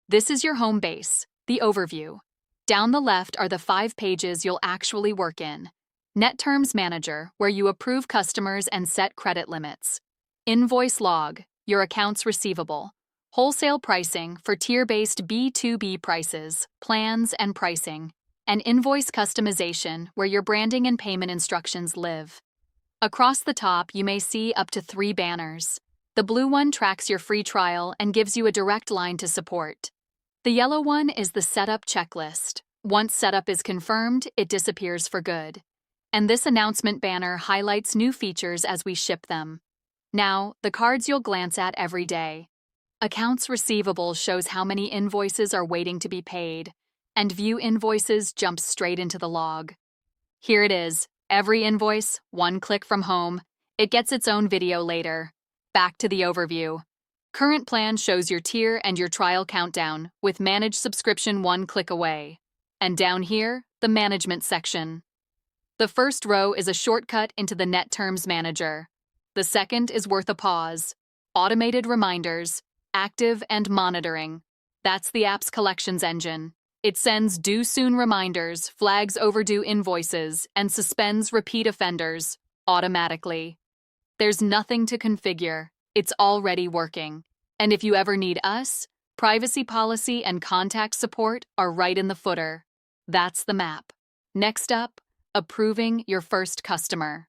This is your home base, the overview. Down the left are the 5 pages you'll actually work in. Net Terms Manager, where you approve customers and set credit limits. Invoice Log, your accounts receivable. Wholesale Pricing for tier-based B2B prices, plans, and pricing. And Invoice Customization, where your branding and payment instructions live. Across the top, you may see up to 3 banners. The blue one tracks your free trial and gives you a direct line to support. The yellow one is the setup checklist. Once setup is confirmed, it disappears for good. And this announcement banner highlights new features as we ship them. Now, the cards you'll glance at every day. Accounts Receivable shows how many invoices are waiting to be paid, and View Invoices jumps straight into the log. Here it is, every invoice, one click from home. It gets its own video later. Back to the overview. Current plan shows your tier and your trial countdown, with Manage Subscription one click away. And down here, the Management section. The first row is a shortcut into the Net Terms Manager. The second is worth a pause. Automated reminders, active and monitoring. That's the app's collections engine. It sends due soon reminders, flags overdue invoices, and suspends repeat offenders automatically. There's nothing to configure. It's already working. And if you ever need us, privacy policy and contact support are right in the footer. That's the map. Next up, approving your first customer.